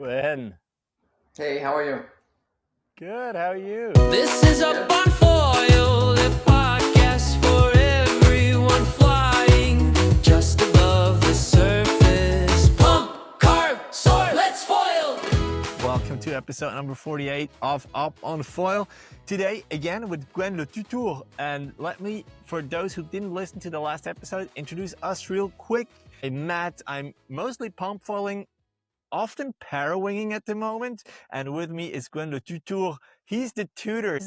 Gwen. Hey, how are you? Good, how are you? This is Up Good. on Foil, the podcast for everyone flying just above the surface. Pump, carve, soar, let's foil! Welcome to episode number 48 of Up on Foil. Today, again, with Gwen le Tutour. And let me, for those who didn't listen to the last episode, introduce us real quick. I'm Matt. I'm mostly pump foiling, often parawinging at the moment, and with me is Gwen le Tutour. He's the tutor,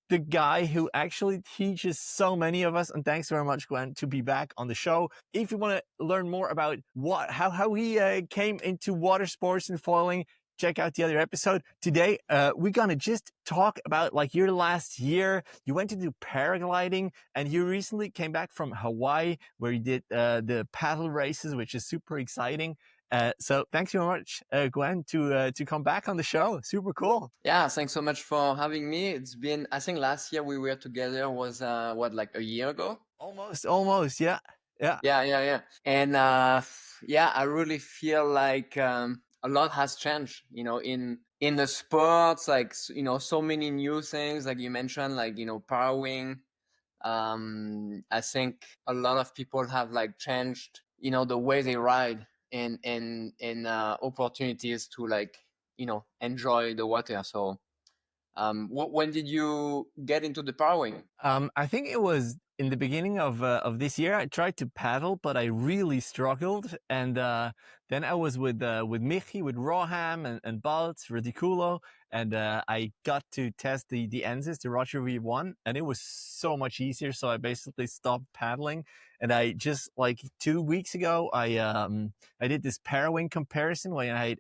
the guy who actually teaches so many of us, and thanks very much, Gwen, to be back on the show. If you want to learn more about how he came into water sports and foiling, check out the other episode. Today, we're gonna just talk about like your last year. You went to do paragliding, and you recently came back from Hawaii, where you did the paddle races, which is super exciting. So thanks very much, Gwen, to come back on the show. Super cool. Yeah, thanks so much for having me. It's been, I think last year we were together was like a year ago? Almost, yeah. Yeah. And yeah, I really feel like a lot has changed, in the sports, like, so many new things, like you mentioned, like, Parawing. I think a lot of people have like changed, the way they ride and opportunities to like, enjoy the water. So, when did you get into the Parawing? I think it was in the beginning of this year. I tried to paddle, but I really struggled. And then I was with Michi, with Roham and Baltz, Ridiculo, and I got to test the Ensis, the Roger V1, and it was so much easier. So I basically stopped paddling, and I just like 2 weeks ago, I did this Parawing comparison where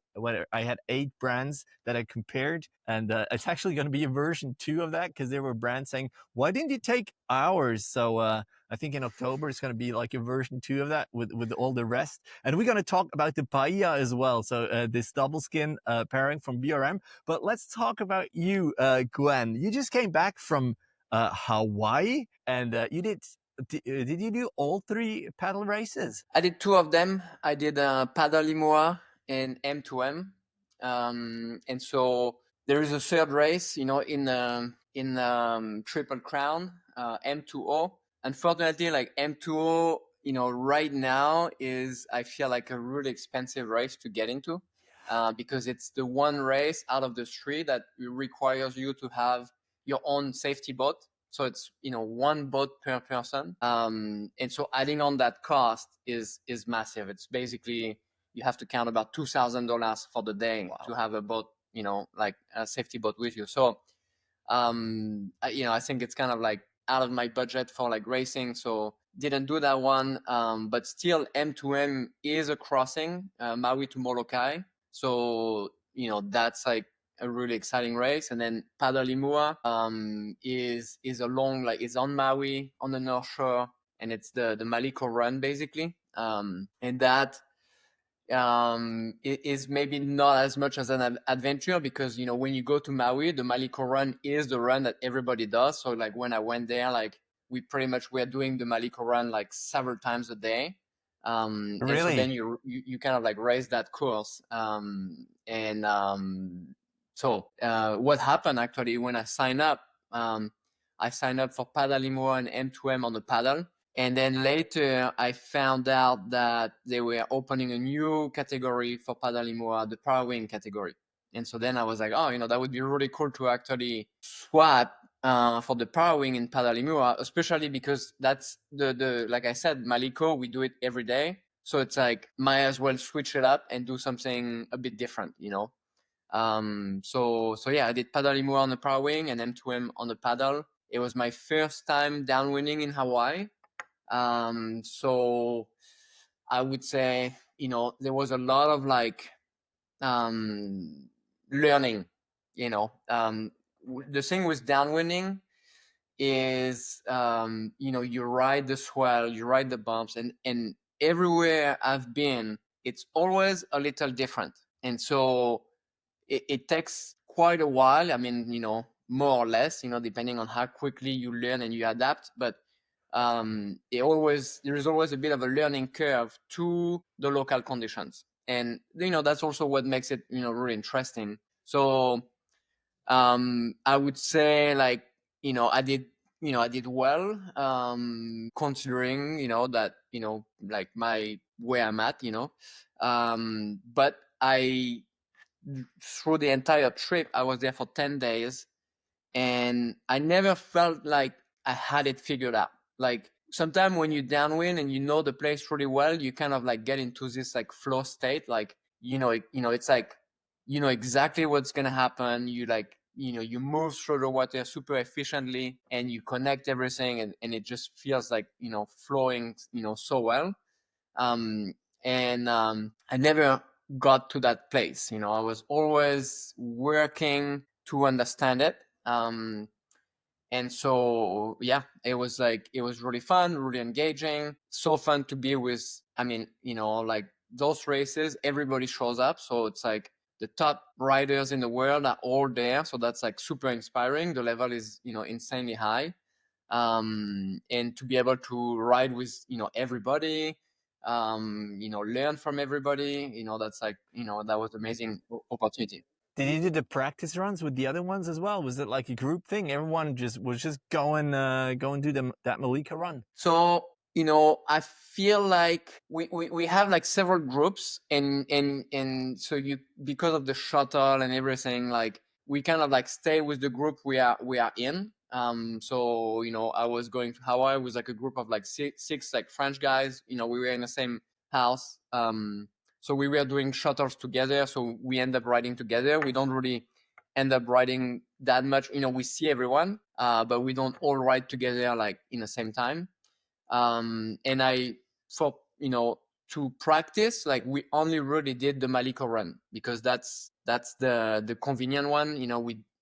I had 8 brands that I compared, and it's actually going to be a version 2 of that, because there were brands saying, why didn't you take ours? So I think in October it's going to be like a version 2 of that with all the rest. And we're going to talk about the paella as well. So this double skin pairing from BRM. But let's talk about you, Gwen. You just came back from Hawaii, and you did you do all 3 paddle races? I did 2 of them. I did Paddle Limoa and M2M. And so there is a third race, in Triple Crown, M2O. Unfortunately, like M2O, right now is, I feel like, a really expensive race to get into, because it's the one race out of the 3 that requires you to have your own safety boat. So it's, one boat per person. And so adding on that cost is massive. It's basically, you have to count about $2,000 for the day. Wow. To have a boat, like a safety boat with you. So, I think it's kind of like out of my budget for like racing. So didn't do that one. But still M2M is a crossing, Maui to Molokai. So, that's like a really exciting race. And then Padalimua is a long, like, it's on Maui on the North Shore, and it's the Maliko Run basically. And that it is maybe not as much as an adventure, because when you go to Maui, the Maliko Run is the run that everybody does. So like when I went there, like we pretty much were doing the Maliko Run like several times a day. And so Really? then you kind of like raise that course. So what happened actually when I signed up, I signed up for Paddle and M2M on the paddle. And then later I found out that they were opening a new category for Paddle the Parawing category. And so then I was like, oh, that would be really cool to actually swap for the Parawing in Paddle especially because that's the like I said, Maliko, we do it every day. So it's like, might as well switch it up and do something a bit different, So yeah, I did Paddle on the Parawing and M2M on the paddle. It was my first time downwinding in Hawaii. So I would say, there was a lot of like learning, the thing with downwinding is, you ride the swell, you ride the bumps, and everywhere I've been, it's always a little different. And so it takes quite a while. I mean, more or less, depending on how quickly you learn and you adapt. But there is always a bit of a learning curve to the local conditions. and that's also what makes it really interesting. So I would say like I did well, considering that like my where I'm at, but I through the entire trip I was there for 10 days, and I never felt like I had it figured out. Like sometimes when you downwind and the place really well, you kind of like get into this like flow state. Like it's like exactly what's gonna happen. You like you move through the water super efficiently, and you connect everything, and it just feels like flowing so well. Um, and I never got to that place. I was always working to understand it. And so yeah, it was really fun, really engaging, so fun to be with. I mean, like those races, everybody shows up, so it's like the top riders in the world are all there, so that's like super inspiring. The level is insanely high, and to be able to ride with everybody, learn from everybody, that's like that was amazing opportunity. Did you do the practice runs with the other ones as well? Was it like a group thing? Everyone was just going do that Malika run. So I feel like we have like several groups, and so because of the shuttle and everything, like we kind of like stay with the group we are in. So I was going to Hawaii with like a group of like six like French guys. We were in the same house. So we were doing shuttles together. So we end up riding together. We don't really end up riding that much. We see everyone, but we don't all ride together like in the same time. And I for to practice, like we only really did the Maliko run, because that's the convenient one.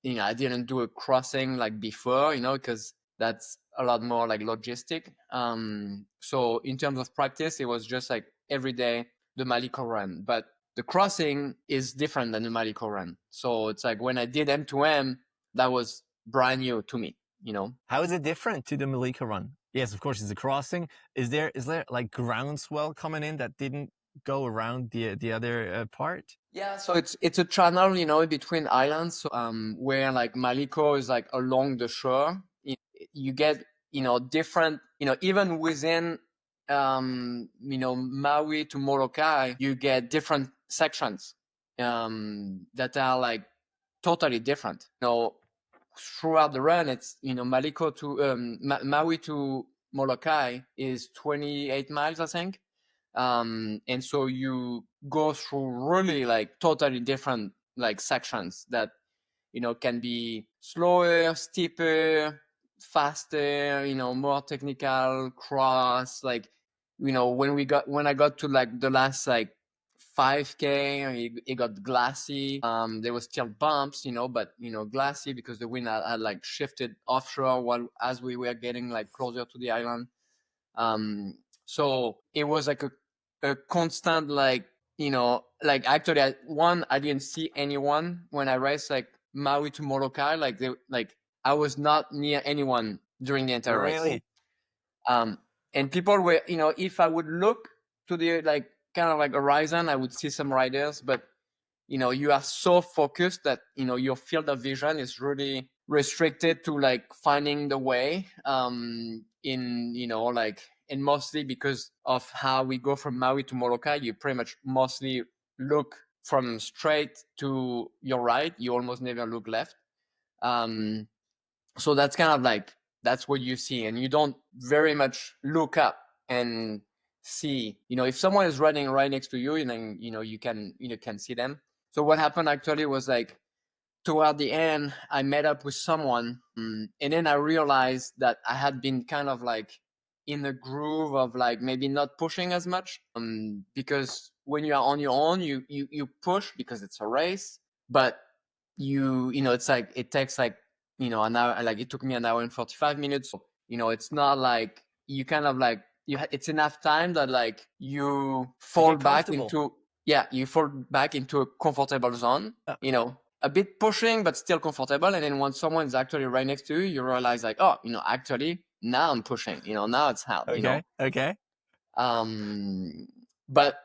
I didn't do a crossing like before, because that's a lot more like logistic. So in terms of practice, it was just like every day the Maliko run, but the crossing is different than the Maliko run. So it's like when I did M2M, that was brand new to me. How is it different to the Malika run? Yes, of course, it's a crossing. Is there like groundswell coming in that didn't go around the other part? Yeah, so it's a channel, between islands. So, where like Maliko is like along the shore. You get different, even within Maui to Molokai, you get different sections that are like totally different. Throughout the run, it's Maliko to Maui to Molokai is 28 miles, I think. And so you go through really like totally different like sections that can be slower, steeper, faster, more technical, cross. Like when I got to like the last like 5K, it got glassy. There was still bumps, but glassy because the wind had like shifted offshore as we were getting like closer to the island. So it was like a constant like like actually I didn't see anyone when I raced like Maui to Molokai. Like I was not near anyone during the entire race. And people were if I would look to the like kind of like horizon, I would see some riders, but you are so focused that your field of vision is really restricted to like finding the way in like, and mostly because of how we go from Maui to Molokai, you pretty much mostly look from straight to your right. You almost never look left. So that's kind of like that's what you see, and you don't very much look up and see if someone is running right next to you, and then you can see them. So what happened actually was like toward the end, I met up with someone, and then I realized that I had been kind of like in the groove of like maybe not pushing as much, because when you are on your own, you push because it's a race, but it's like it takes like an hour. Like it took me an hour and 45 minutes. So, it's not like you kind of like it's enough time that like you fall back into a comfortable zone. A bit pushing but still comfortable, and then when someone's actually right next to you, you realize like, oh, actually now I'm pushing. Now it's hard. Okay. But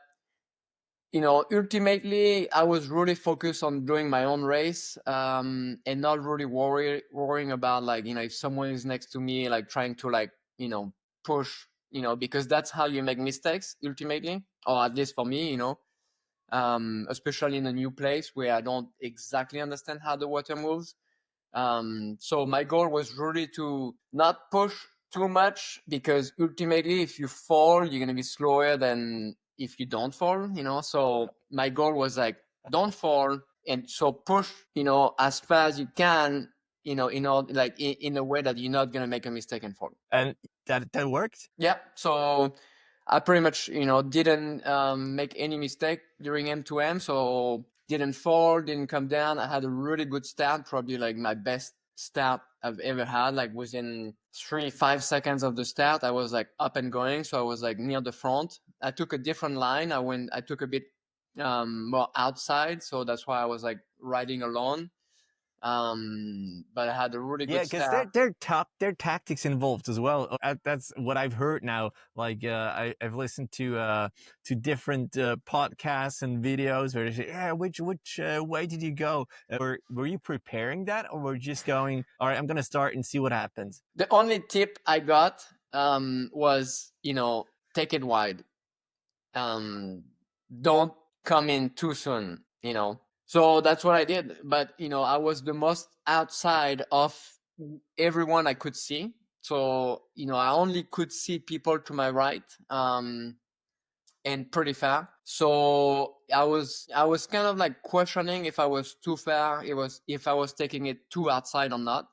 ultimately I was really focused on doing my own race, and not really worrying about like, if someone is next to me, like trying to like, push, because that's how you make mistakes ultimately, or at least for me, especially in a new place where I don't exactly understand how the water moves. So my goal was really to not push too much, because ultimately if you fall, you're going to be slower than if you don't fall, So my goal was like, don't fall. And so push, as fast as you can, like in a way that you're not going to make a mistake and fall. And that worked? Yeah. So I pretty much, didn't make any mistake during M2M. So didn't fall, didn't come down. I had a really good start, probably like my best start I've ever had. Like within 5 seconds of the start, I was like up and going. So I was like near the front. I took a different line. I took a bit more outside. So that's why I was like riding alone. But I had a really Yeah, good because start. their tactics involved as well. That's what I've heard now. Like I've listened to different podcasts and videos where they say, yeah, which way did you go? Were you preparing that, or were you just going, all right, I'm gonna start and see what happens? The only tip I got was, take it wide. Don't come in too soon, So that's what I did. But, I was the most outside of everyone I could see. So, I only could see people to my right, and pretty far. So I was kind of like questioning if I was too far, if I was taking it too outside or not.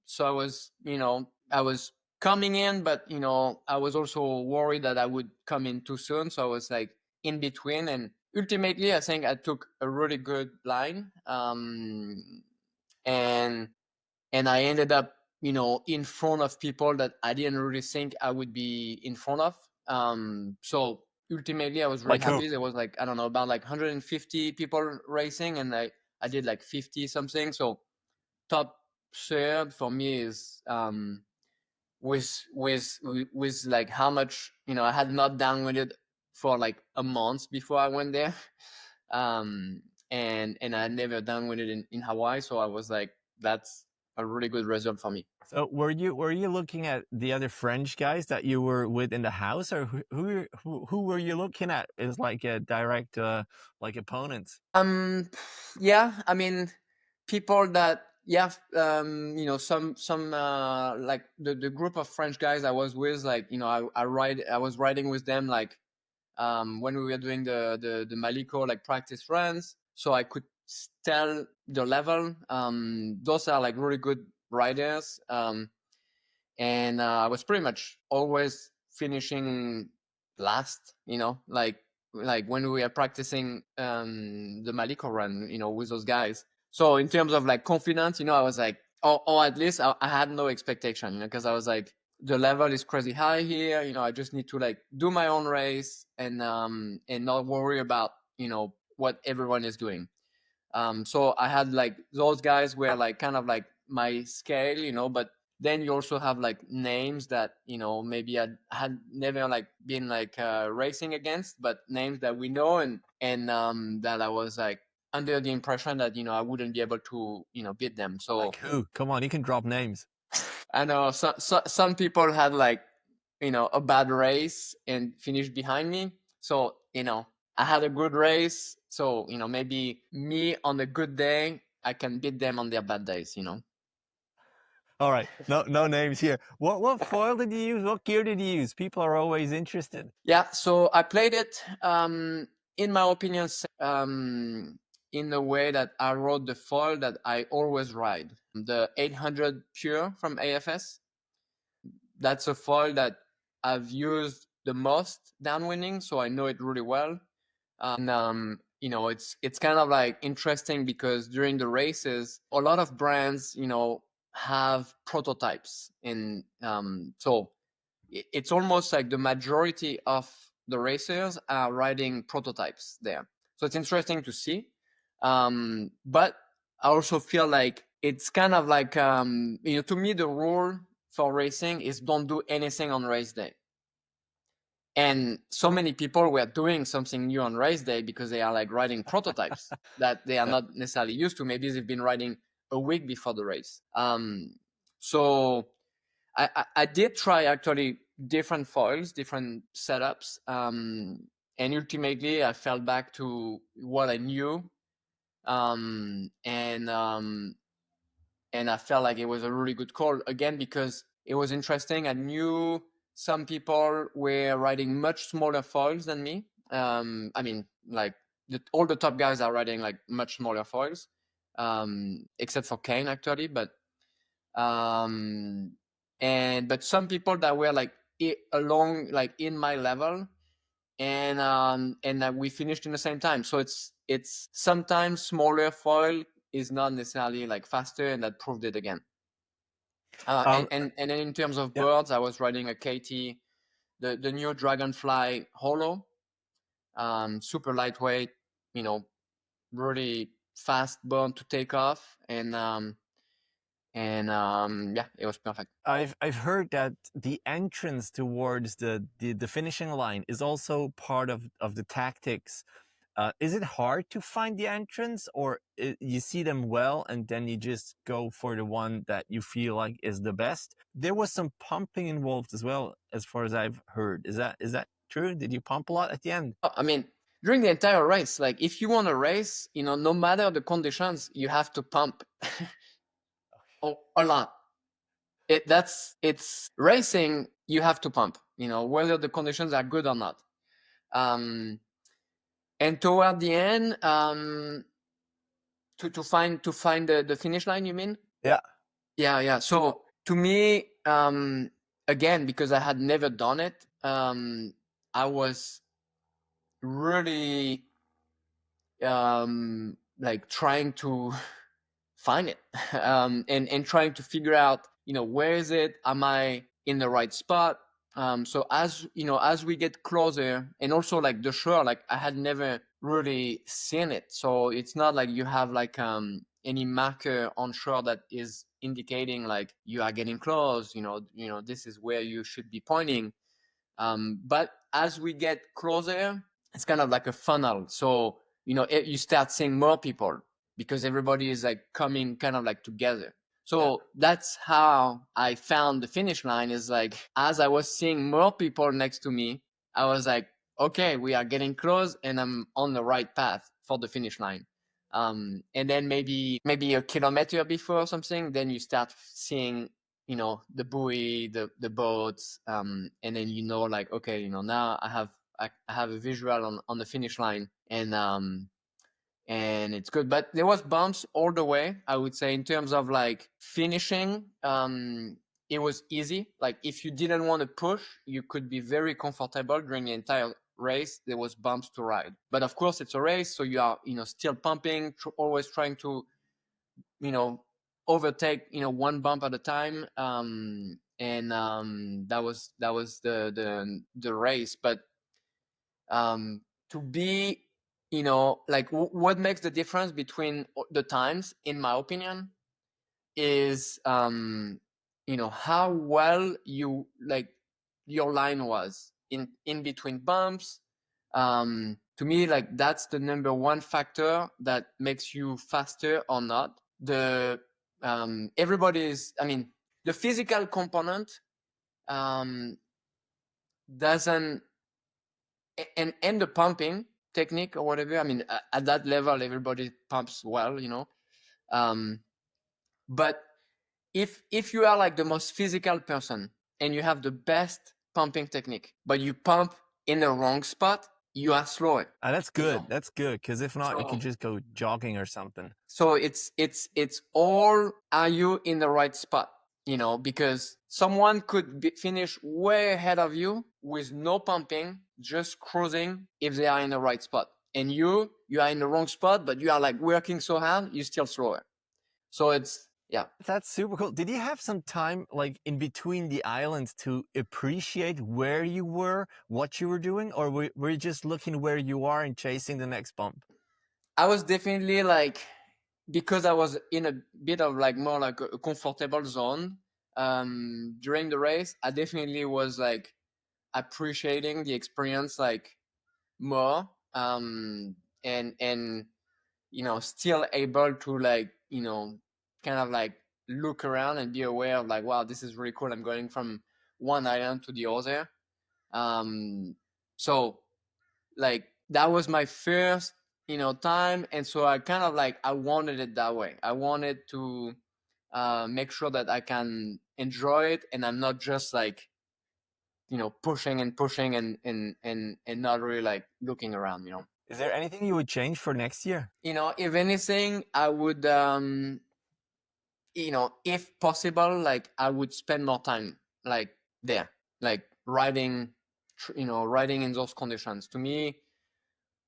So I was coming in, but I was also worried that I would come in too soon. So I was like in between, and ultimately I think I took a really good line. And I ended up, in front of people that I didn't really think I would be in front of. So ultimately I was really happy. There was like, I don't know, about like 150 people racing, and I did like 50 something. So top third for me is with like how much, I had not downwinded for like a month before I went there. And I had never downwinded in Hawaii, so I was like, that's a really good result for me. So were you looking at the other French guys that you were with in the house, or who were you looking at as like a direct like opponents? Yeah, I mean, people that, yeah, some like the group of French guys I was with, like, I was riding with them, like, when we were doing the Maliko like practice runs, so I could tell the level. Those are like really good riders, and I was pretty much always finishing last. Like when we were practicing the Maliko run, with those guys. So in terms of like confidence, I was like, or at least I had no expectation, because I was like, the level is crazy high here. I just need to like do my own race and not worry about what everyone is doing. So I had like those guys were like kind of like my scale, but then you also have like names that maybe I had never like been like racing against, but names that we know, and that I was like under the impression that I wouldn't be able to beat them. So Like who? Come on, you can drop names. I know some people had like a bad race and finished behind me. So I had a good race. So maybe me on a good day I can beat them on their bad days. All right, no names here. What foil did you use? What gear did you use? People are always interested. Yeah, so I played it, in my opinion, in the way that I rode the foil that I always ride, the 800 Pure from AFS. That's a foil that I've used the most downwinding, so I know it really well. And it's kind of like interesting because during the races, a lot of brands, have prototypes, and so it's almost like the majority of the racers are riding prototypes there. So it's interesting to see. But I also feel like it's kind of like, to me, the rule for racing is don't do anything on race day. And so many people were doing something new on race day because they are like riding prototypes that they are not necessarily used to. Maybe they've been riding a week before the race. So I did try actually different foils, different setups. And ultimately I fell back to what I knew. And I felt like it was a really good call again, because it was interesting. I knew some people were riding much smaller foils than me. I mean, like all the top guys are riding like much smaller foils, except for Kane actually. But some people that were like along like in my level, and we finished in the same time. So it's sometimes smaller foil is not necessarily like faster, and that proved it again. And then in terms of birds, I was riding a KT, the new Dragonfly Holo, super lightweight, really fast bird to take off, and yeah, it was perfect. I've heard that the entrance towards the finishing line is also part of the tactics. Is it hard to find the entrance, or you see them well and then you just go for the one that you feel like is the best? There was some pumping involved as well, as far as I've heard. Is that true? Did you pump a lot at the end? I mean, during the entire race, like if you want to race, no matter the conditions, you have to pump a lot. It's racing. You have to pump, whether the conditions are good or not. And toward the end, to find the finish line, you mean? Yeah. So to me, again, because I had never done it, I was really like trying to find it, and trying to figure out, where is it? Am I in the right spot? So as we get closer, and also like the shore, like I had never really seen it, so it's not like you have like any marker on shore that is indicating like you are getting close. This is where you should be pointing. But as we get closer, it's kind of like a funnel. So you start seeing more people because everybody is like coming kind of like together. So that's how I found the finish line, is like, as I was seeing more people next to me, I was like, okay, we are getting close and I'm on the right path for the finish line. And then maybe a kilometer before or something, then you start seeing, the buoy, the boats, and then, like, okay, now I have a visual on the finish line, and it's good. But there was bumps all the way, I would say. In terms of like finishing, it was easy. Like if you didn't want to push, you could be very comfortable during the entire race. There was bumps to ride, but of course it's a race, so you are still pumping, always trying to overtake one bump at a time. And that was the race. But to be like what makes the difference between the times, in my opinion, is how well you like your line was in between bumps. To me, like that's the number one factor that makes you faster or not. The the physical component doesn't, and the pumping technique or whatever. I mean, at that level, everybody pumps well, but if you are like the most physical person and you have the best pumping technique, but you pump in the wrong spot, you are slower. That's good. That's good, because if not, you can just go jogging or something. So it's all, are you in the right spot? Because someone could finish way ahead of you with no pumping, just cruising, if they are in the right spot. And you are in the wrong spot, but you are like working so hard, you're still slower. So that's super cool. Did you have some time like in between the islands to appreciate where you were, what you were doing, or were you just looking where you are and chasing the next bump? I was definitely like, because I was in a bit of like more like a comfortable zone during the race, I definitely was like appreciating the experience like more, and still able to like kind of like look around and be aware of like, wow, this is really cool. I'm going from one island to the other. So like that was my first time, and so I kind of like I wanted it that way. I wanted to make sure that I can enjoy it, and I'm not just like pushing and pushing and not really like looking around. Is there anything you would change for next year? If anything, I would if possible, like I would spend more time like there, like riding riding in those conditions. To me,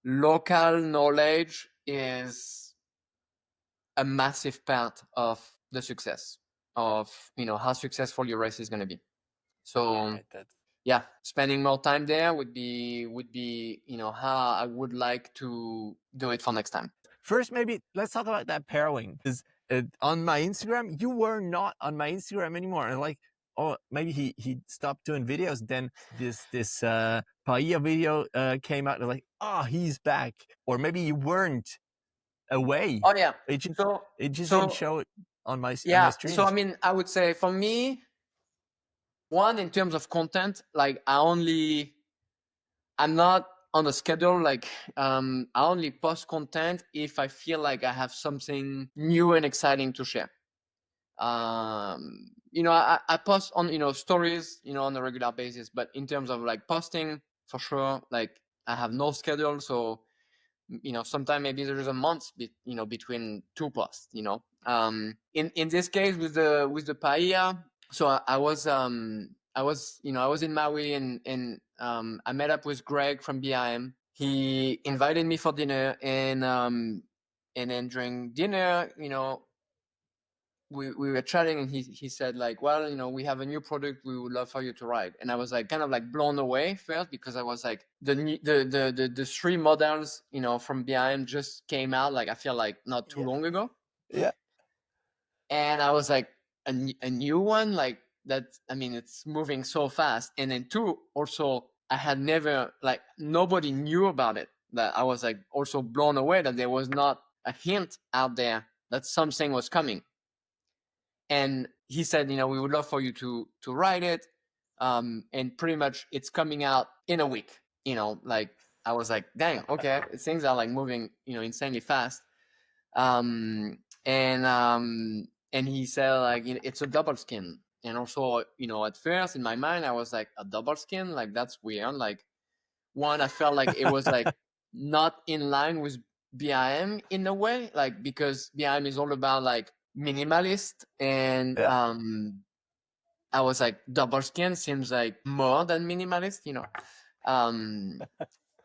local knowledge is a massive part of the success of how successful your race is going to be. So yeah, spending more time there would be how I would like to do it for next time. First, maybe let's talk about that Parawing, because on my Instagram, you were not on my Instagram anymore, and like, oh, maybe he stopped doing videos. Then this Paella video came out, and like, oh, he's back. Or maybe you weren't away. Oh yeah, it just didn't show it on my yeah. streams. So I mean, I would say for me, one, in terms of content, like I'm not on a schedule. Like I only post content if I feel like I have something new and exciting to share. I post on stories on a regular basis, but in terms of like posting, for sure, like I have no schedule. So sometimes maybe there is a month between two posts. In this case with the paella, so I was in Maui, and I met up with Greg from BIM. He invited me for dinner, and then during dinner, we were chatting, and he said like, well, we have a new product we would love for you to ride. And I was like kind of like blown away first, because I was like the three models from BIM just came out, like I feel like not too long ago. Yeah. And I was like, a new one, like that. I mean, it's moving so fast. And then two, also I had never, like nobody knew about it, that I was like also blown away that there was not a hint out there that something was coming. And he said, we would love for you to write it. And pretty much it's coming out in a week. Like I was like, dang, okay. Things are like moving, insanely fast. And he said like, it's a double skin. And also, at first in my mind, I was like, a double skin? Like that's weird. Like one, I felt like it was like not in line with BIM in a way, like because BIM is all about like minimalist, and I was like, double skin seems like more than minimalist,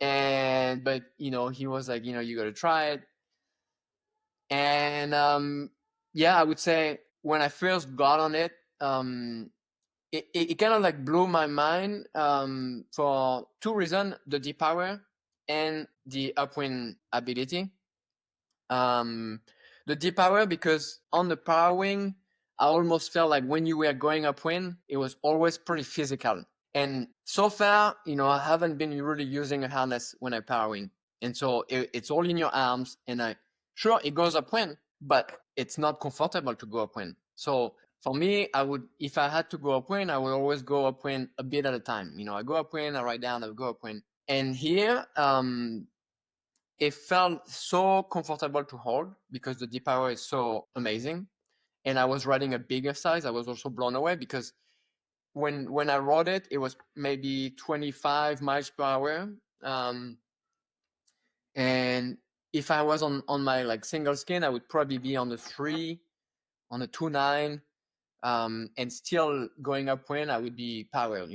and but he was like, you gotta try it. And yeah, I would say when I first got on it, it kind of like blew my mind for two reasons: the depower and the upwind ability. The depower, because on the Parawing, I almost felt like when you were going upwind, it was always pretty physical. And so far, I haven't been really using a harness when I Parawing. And so it's all in your arms, and sure, it goes upwind, but it's not comfortable to go upwind. So for me, if I had to go upwind, I would always go upwind a bit at a time. I go upwind, I ride down, I go upwind. And here, it felt so comfortable to hold because the depower is so amazing. And I was riding a bigger size. I was also blown away because when I rode it, it was maybe 25 miles per hour. And if I was on my like single skin, I would probably be on the 3, on the 2.9, and still going upwind, I would be powered,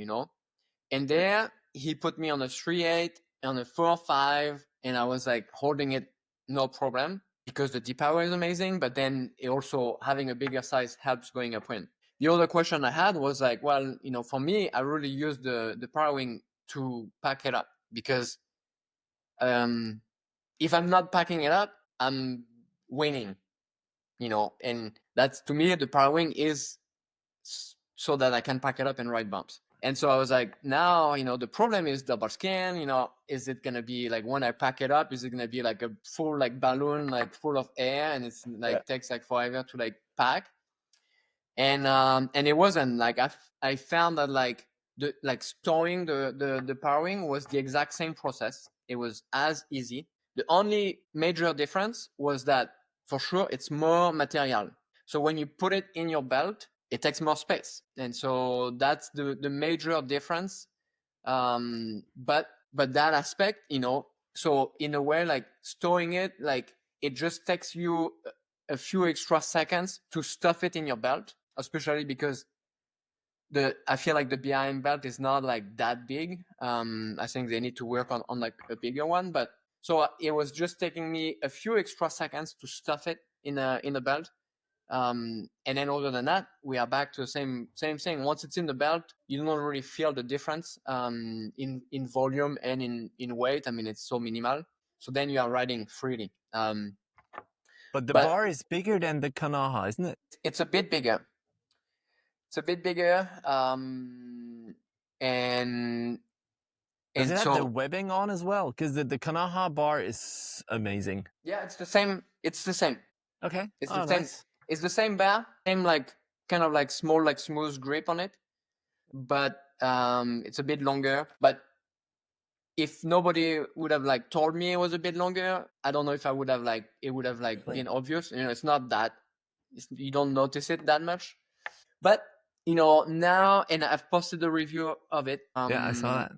And there, he put me on a 3.8, on a 4.5, and I was like holding it no problem because the depower is amazing, but then it also having a bigger size helps going upwind. The other question I had was like, well, for me, I really use the Parawing to pack it up, because if I'm not packing it up, I'm winning, and that's, to me, the Parawing is so that I can pack it up and ride bumps. And so I was like, now, the problem is double skin, is it going to be like when I pack it up, is it going to be like a full like balloon, like full of air, and it's like takes like forever to like pack. And it wasn't like, I found that like storing the Parawing was the exact same process. It was as easy. The only major difference was that for sure it's more material. So when you put it in your belt, it takes more space. And so that's the major difference. But that aspect, so in a way, like storing it, like it just takes you a few extra seconds to stuff it in your belt, especially because I feel like the behind belt is not like that big. I think they need to work on like a bigger one, but so it was just taking me a few extra seconds to stuff it in a belt. And then other than that, we are back to the same thing. Once it's in the belt, you don't really feel the difference in volume and in weight. I mean, it's so minimal. So then you are riding freely. But the bar is bigger than the Kanaha, isn't it? It's a bit bigger. It's a bit bigger. And does it have so the webbing on as well? Because the Kanaha bar is amazing. Yeah, it's the same. It's the same. Okay. It's the same. Nice. It's the same bar, same like kind of like small, like smooth grip on it, but it's a bit longer. But if nobody would have like told me it was a bit longer, I don't know if I would have like it would have like been obvious. It's not that you don't notice it that much. But now, and I've posted a review of it. Yeah, I saw that.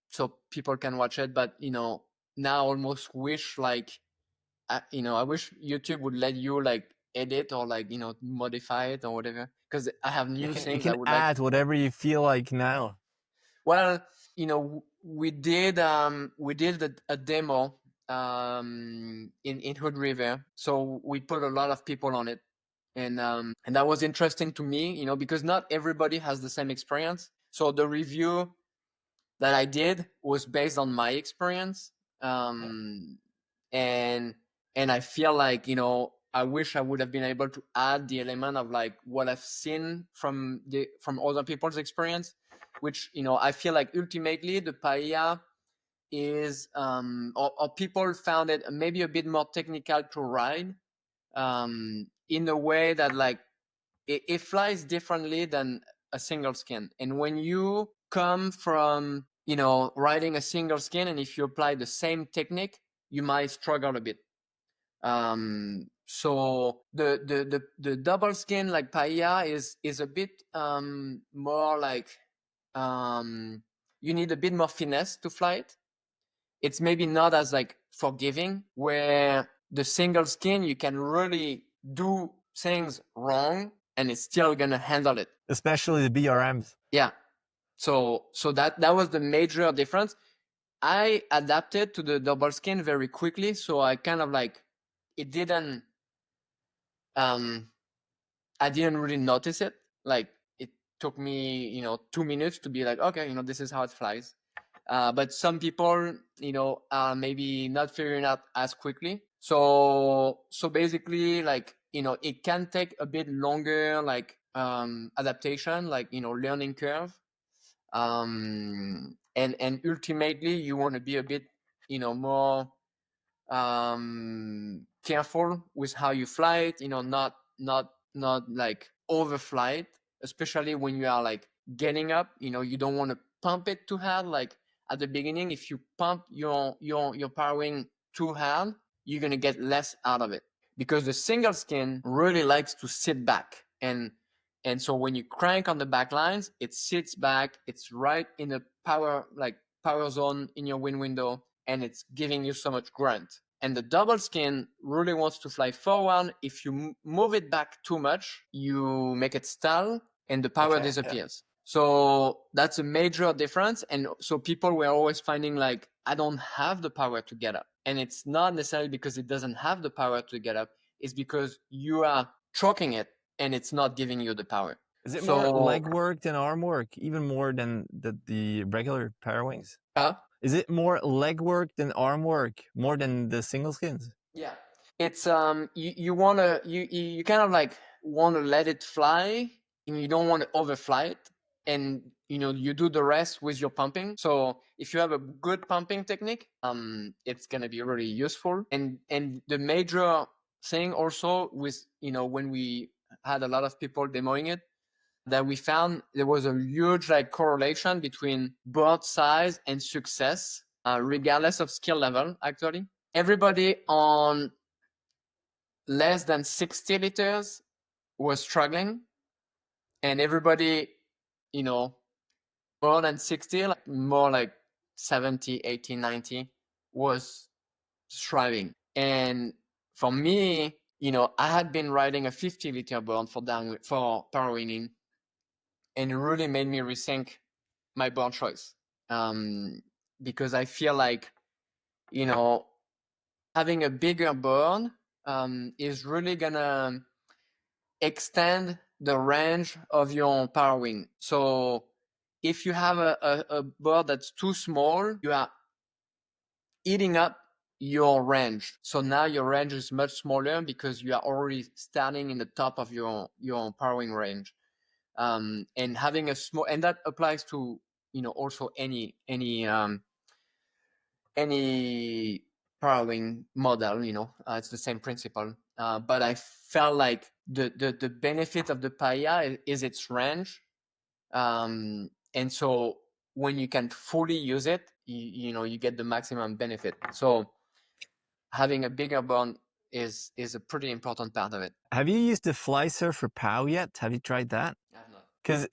So people can watch it. But now I almost wish like I wish YouTube would let you like edit or like modify it or whatever, because I have new things. You can add whatever you feel like now. Well, we did a demo in Hood River, so we put a lot of people on it, and that was interesting to me, because not everybody has the same experience. So the review that I did was based on my experience, and I feel like, I wish I would have been able to add the element of like what I've seen from other people's experience, which, I feel like ultimately the paella is, or people found it maybe a bit more technical to ride, in a way that like it flies differently than a single skin. And when you come from, riding a single skin, and if you apply the same technique, you might struggle a bit. So the double skin like paella is a bit more like, you need a bit more finesse to fly it. It's maybe not as like forgiving, where the single skin you can really do things wrong and it's still gonna handle it. Especially the BRMs. Yeah. So that was the major difference. I adapted to the double skin very quickly, so I kind of like it didn't. I didn't really notice it. Like it took me, 2 minutes to be like, okay, this is how it flies. But some people, are maybe not figuring out as quickly. So basically, like, it can take a bit longer, like adaptation, like learning curve. And ultimately, you want to be a bit, more careful with how you fly it. Not like overfly it, especially when you are like getting up. You don't want to pump it too hard. Like at the beginning, if you pump your Parawing too hard, you're gonna get less out of it, because the single skin really likes to sit back, and so when you crank on the back lines, it sits back. It's right in the power zone in your wind window, and it's giving you so much grunt. And the double skin really wants to fly forward. If you move it back too much, you make it stall and the power disappears. Yeah. So that's a major difference. And so people were always finding like, I don't have the power to get up. And it's not necessarily because it doesn't have the power to get up. It's because you are choking it and it's not giving you the power. Is it more leg work than arm work? Even more than the regular Parawings? Is it more leg work than arm work, more than the single skins? Yeah, it's you wanna you kind of like want to let it fly, and you don't want to overfly it. And you do the rest with your pumping. So if you have a good pumping technique, it's gonna be really useful. And the major thing also with when we had a lot of people demoing it, that we found there was a huge correlation between board size and success, regardless of skill level. Actually, everybody on less than 60 liters was struggling, and everybody, more than 60, more like 70, 80, 90 was thriving. And for me, I had been riding a 50-liter board for Parawing, and it really made me rethink my board choice, because I feel like having a bigger board is really gonna extend the range of your Parawing. So if you have a board that's too small, you are eating up your range. So now your range is much smaller because you are already starting in the top of your Parawing range. And having a small, and that applies to also any Parawing model. It's the same principle. But I felt like the benefit of the Paia is its range, and so when you can fully use it, you get the maximum benefit. So having a bigger board is a pretty important part of it. Have you used the Fly Surfer POW yet? Have you tried that? I have not. Because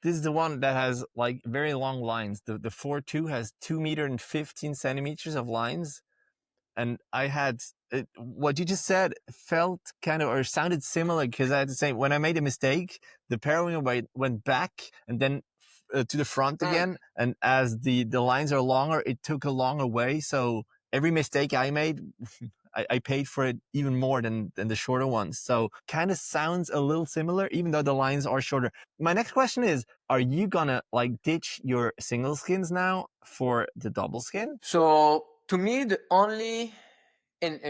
this is the one that has like very long lines. The 4.2 has 2 meter and 15 centimeters of lines. And I had what you just said felt kind of or sounded similar, because I had to say when I made a mistake, the Parawing went back and then to the front again. And as the lines are longer, it took a longer way. So every mistake I made, I paid for it even more than the shorter ones. So kind of sounds a little similar, even though the lines are shorter. My next question is, are you gonna ditch your single skins now for the double skin? So to me, the only, and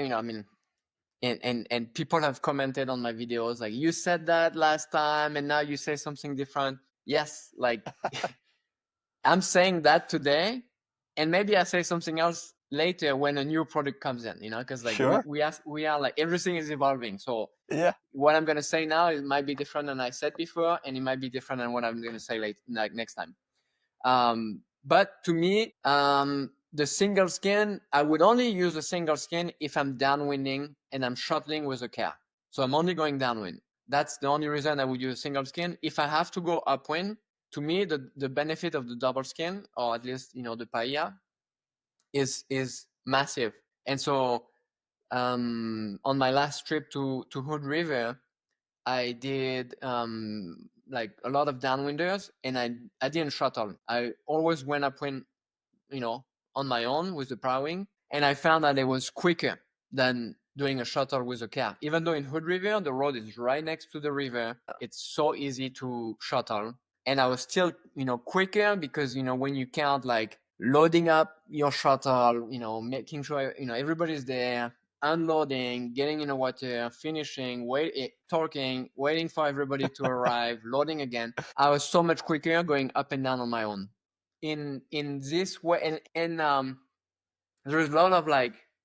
people have commented on my videos, like, you said that last time and now you say something different. Yes, I'm saying that today, and maybe I say something else later when a new product comes in, because Sure. we are like, everything is evolving. So Yeah, what I'm gonna say now, it might be different than I said before, and it might be different than what I'm gonna say next time. But to me, the single skin, I would only use a single skin if I'm downwinding and I'm shuttling with a car. So I'm only going downwind. That's the only reason I would use a single skin. If I have to go upwind, to me, the benefit of the double skin, or at least the Paia, is massive. And so on my last trip to Hood River, I did like a lot of downwinders, and I didn't shuttle. I always went upwind, on my own with the Parawing, and I found that it was quicker than doing a shuttle with a car. Even though in Hood River, the road is right next to the river, it's so easy to shuttle. And I was still, quicker because, when you count loading up your shuttle, making sure, everybody's there, unloading, getting in the water, finishing, torquing, waiting for everybody to arrive, loading again. I was so much quicker going up and down on my own. In this way, and there's a lot of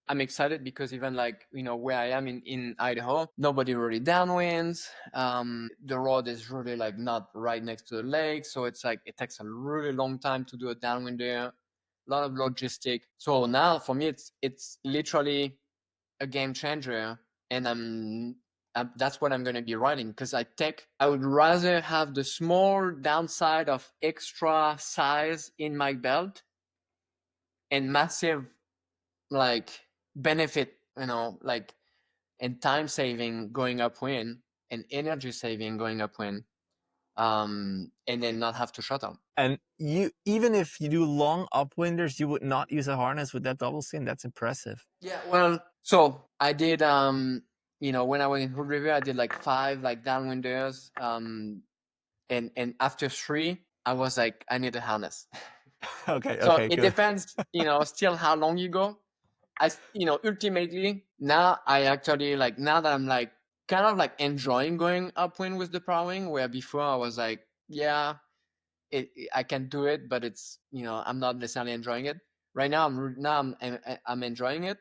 I'm excited because even where I am in Idaho, nobody really downwinds. The road is really not right next to the lake, so it's it takes a really long time to do a downwind there. A lot of logistic. So now for me, it's literally a game changer, and that's what I'm going to be riding, because I would rather have the small downside of extra size in my belt and massive benefit, and time saving going upwind and energy saving going upwind, and then not have to shuttle. And even if you do long upwinders, you would not use a harness with that double skin. That's impressive. Yeah, well, so I did, when I was in Hood River, I did 5 downwinders, and after 3, I was I need a harness. Okay. So Okay. it Good. depends, still how long you go. Ultimately, now I actually now that I'm kind of enjoying going upwind with the Parawing, where before I was yeah, I can do it, but it's, I'm not necessarily enjoying it right now. I'm enjoying it.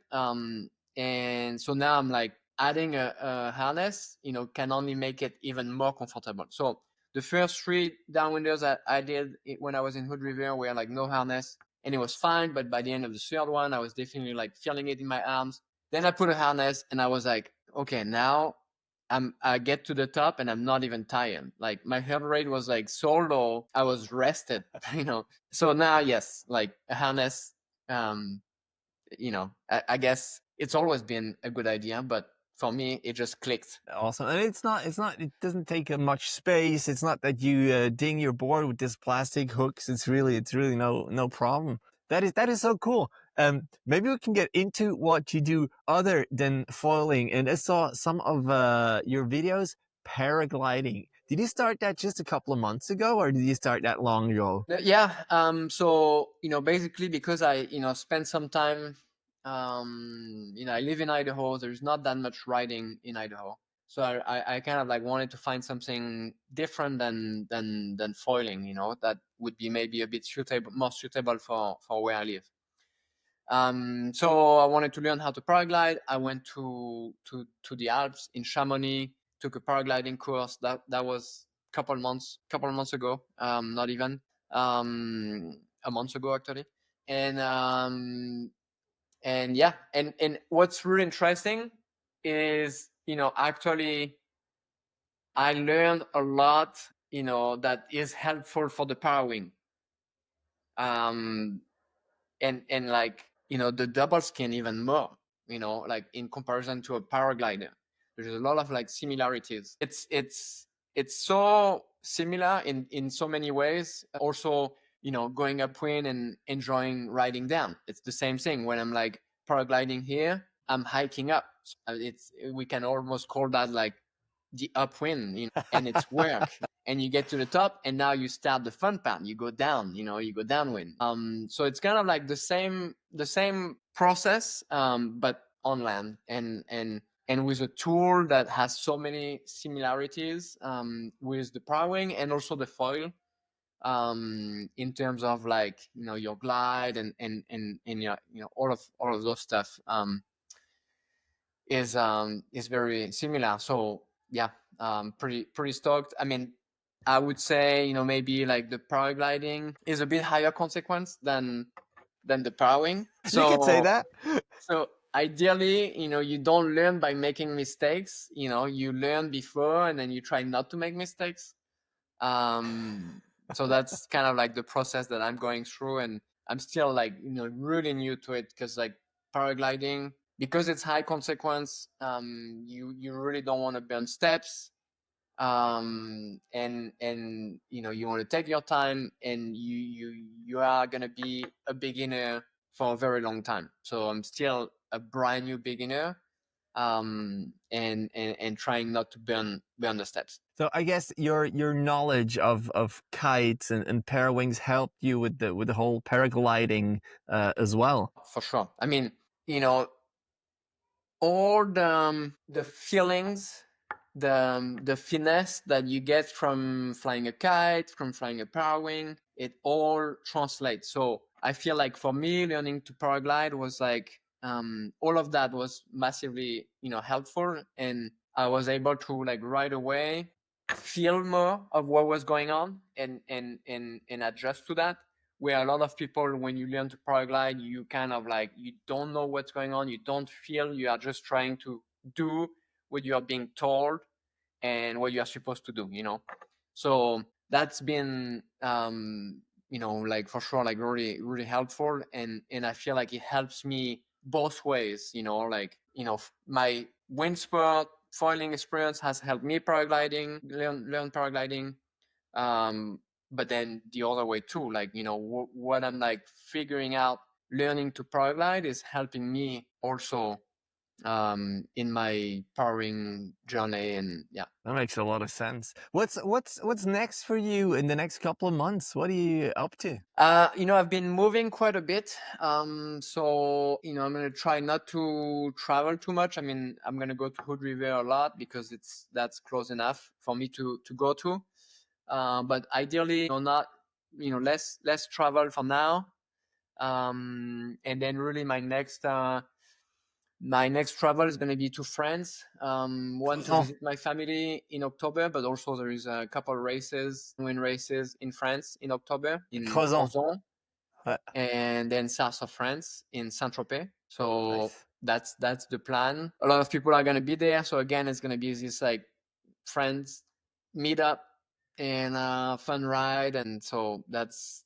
And so now I'm like adding a harness, can only make it even more comfortable. So the first 3 downwinders that I did when I was in Hood River were like no harness, and it was fine. But by the end of the 3rd one, I was definitely like feeling it in my arms. Then I put a harness, and I was like, okay, now I get to the top and I'm not even tired. Like my heart rate was like so low, I was rested, So now, yes, like a harness, I guess it's always been a good idea, but for me, it just clicked. Awesome. And it doesn't take much space. It's not that you ding your board with this plastic hooks. It's really no problem. That is so cool. Maybe we can get into what you do other than foiling. And I saw some of your videos, paragliding. Did you start that just a couple of months ago, or did you start that long ago? Yeah. So, basically because I, spent some time, I live in Idaho. There's not that much riding in Idaho. So I kind of like wanted to find something different than foiling, that would be maybe a bit more suitable for where I live. So I wanted to learn how to paraglide. I went to the Alps in Chamonix, took a paragliding course. That was a couple months ago. Not even a month ago actually. And yeah, and what's really interesting is, actually I learned a lot, that is helpful for the Parawing. And like, the double skin even more, like in comparison to a paraglider. There's a lot of like similarities. It's so similar in so many ways. Also, going upwind and enjoying riding down. It's the same thing. When I'm like paragliding here, I'm hiking up. We can almost call that like the upwind, and it's work. And you get to the top, and now you start the fun part. You go down, you go downwind. So it's kind of like the same process, but on land, and with a tool that has so many similarities with the Parawing and also the foil, in terms of like, your glide and your, all of those stuff, is very similar. So yeah, pretty stoked. I mean, I would say, maybe like the paragliding is a bit higher consequence than the Parawing. You could say that. So ideally, you don't learn by making mistakes. You learn before, and then you try not to make mistakes. So that's kind of like the process that I'm going through, and I'm still like, really new to it, because like paragliding, because it's high consequence, you really don't want to burn steps, and you want to take your time, and you are going to be a beginner for a very long time. So I'm still a brand new beginner, and trying not to burn the steps. So I guess your knowledge of kites and Parawings helped you with the whole paragliding as well. For sure. I mean, all the feelings, the finesse that you get from flying a kite, from flying a Parawing, it all translates. So I feel like for me, learning to paraglide was like, all of that was massively, helpful, and I was able to like right away feel more of what was going on, and adjust to that. Where a lot of people, when you learn to paraglide, you kind of like, you don't know what's going on, you don't feel, you are just trying to do what you are being told and what you are supposed to do, So that's been, like for sure, like really, really helpful. And I feel like it helps me both ways, like, my wind sport foiling experience has helped me learn paragliding. But then the other way too, like, what I'm like figuring out, learning to paraglide is helping me also, in my Parawing journey. And yeah, That makes a lot of sense. What's next for you in the next couple of months? What are you up to? I've been moving quite a bit. So, I'm going to try not to travel too much. I mean, I'm going to go to Hood River a lot because that's close enough for me to go to. But ideally, not less travel for now. And then really my next travel is going to be to France. One to visit my family in October, but also there is a couple races in France in October in Crozon, and then south of France in Saint-Tropez. So that's the plan. A lot of people are going to be there. So again, it's going to be this like friends meetup and fun ride, and so that's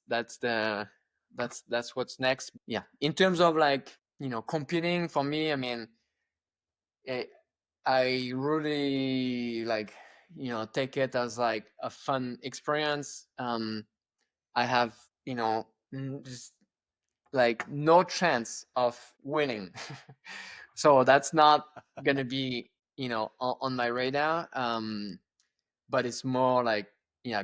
what's next. Yeah, in terms of like competing for me, I mean, I really like take it as like a fun experience. I have just like no chance of winning, so that's not gonna be on my radar. But it's more like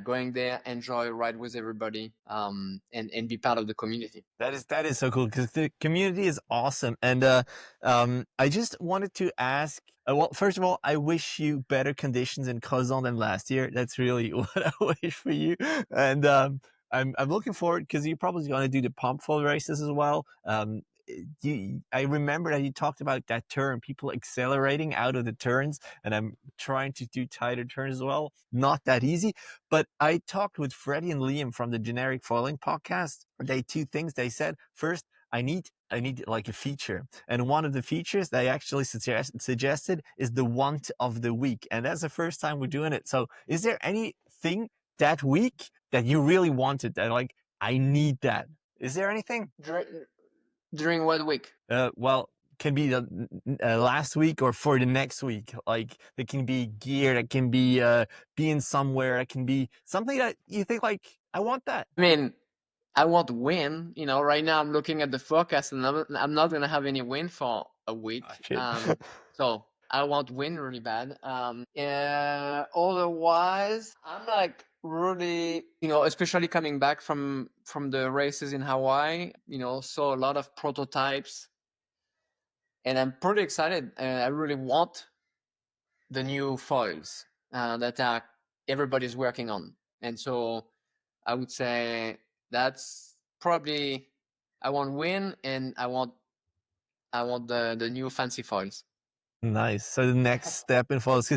going there, enjoy, ride with everybody, and be part of the community. That is so cool because the community is awesome. And I just wanted to ask. Well, first of all, I wish you better conditions in Crozon than last year. That's really what I wish for you. And I'm looking forward because you're probably going to do the pump full races as well. I remember that you talked about that turn, people accelerating out of the turns, and I'm trying to do tighter turns as well. Not that easy, but I talked with Freddie and Liam from the Generic Foiling podcast. Two things they said. First, I need like a feature, and one of the features they actually suggested is the want of the week, and that's the first time we're doing it. So, is there anything that week that you really wanted that like I need that? Is there anything? During what week? Well, can be the last week or for the next week. Like it can be gear, it can be being somewhere, it can be something that you think like I want that. I mean, I want to win. Right now I'm looking at the forecast and I'm not gonna have any win for a week. So I want to win really bad. Otherwise, I'm like really, especially coming back from the races in Hawaii, saw a lot of prototypes, and I'm pretty excited. I really want the new foils that everybody's working on, and so I would say that's probably I want win, and I want the new fancy foils. Nice. So the next step in foils.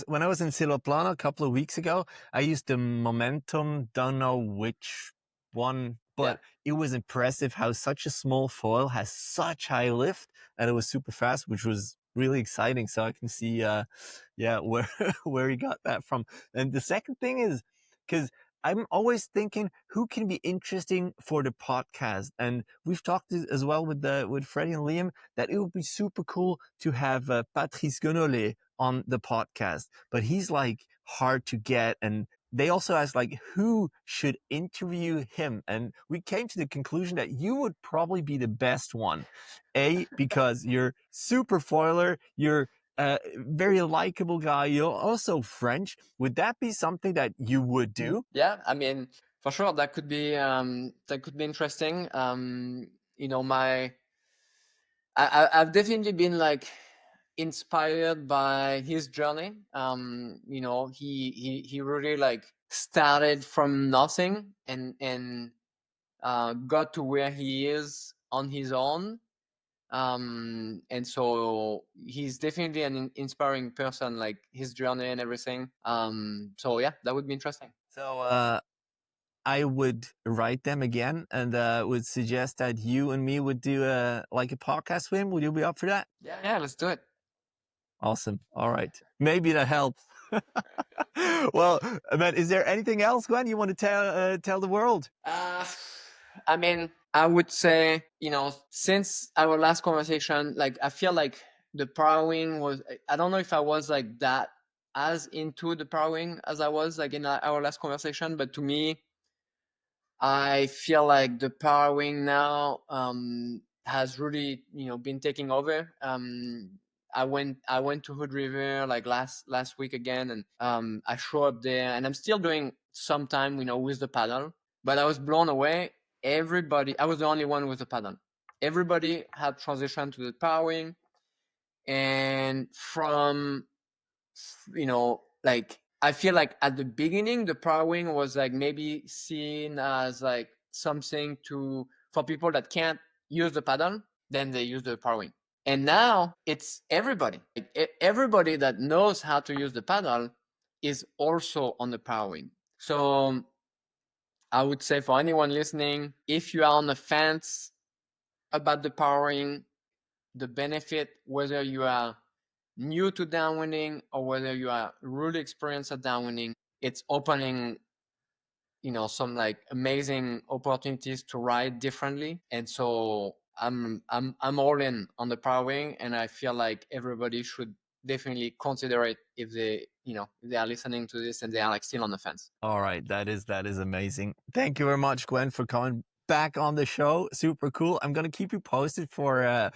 When I was in Siloplano a couple of weeks ago, I used the Momentum. Don't know which one, but it was impressive how such a small foil has such high lift, and it was super fast, which was really exciting. So I can see, where where he got that from. And the second thing is because I'm always thinking who can be interesting for the podcast, and we've talked as well with Freddie and Liam that it would be super cool to have Patrice Guenolet on the podcast, but he's like hard to get, and they also asked like who should interview him, and we came to the conclusion that you would probably be the best one, because you're super foiler, you're very likable guy. You're also French. Would that be something that you would do? Yeah, I mean, for sure, that could be interesting. I've definitely been like inspired by his journey. He really like started from nothing and got to where he is on his own. And so he's definitely an inspiring person, like his journey and everything. So yeah, that would be interesting. So I would write them again and would suggest that you and me would do like a podcast with him. Would you be up for that? Yeah, let's do it. Awesome. All right. Maybe that helps. Well, man, is there anything else, Gwen, you want to tell the world? I mean, I would say, since our last conversation, like I feel like the Parawing was, I don't know if I was like that as into the Parawing as I was like in our last conversation, but to me, I feel like the Parawing now has really, been taking over. I went to Hood River like last week again, and I show up there, and I'm still doing some time, with the paddle, but I was blown away. I was the only one with the paddle. Everybody had transitioned to the Parawing, and from like I feel like at the beginning, the Parawing was like maybe seen as like something for people that can't use the paddle, then they use the Parawing. And now it's everybody. Like everybody that knows how to use the paddle is also on the Parawing. So I would say for anyone listening, if you are on the fence about the Parawing, the benefit, whether you are new to downwinding or whether you are really experienced at downwinding, it's opening some like amazing opportunities to ride differently. And so I'm all in on the Parawing, and I feel like everybody should definitely consider it if they if they are listening to this and they are like still on the fence. All right, that is amazing. Thank you very much, Gwen, for coming back on the show. Super cool. I'm gonna keep you posted for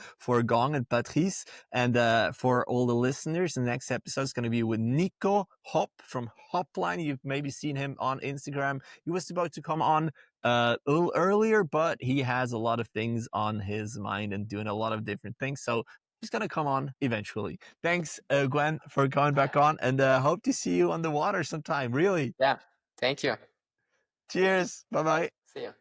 Gong and Patrice, and for all the listeners. The next episode is gonna be with Nico Hop from Hopline. You've maybe seen him on Instagram. He was about to come on a little earlier, but he has a lot of things on his mind and doing a lot of different things. So he's gonna come on eventually. Thanks, Gwen, for coming back on, and hope to see you on the water sometime. Really. Yeah. Thank you. Cheers. Bye bye. See you.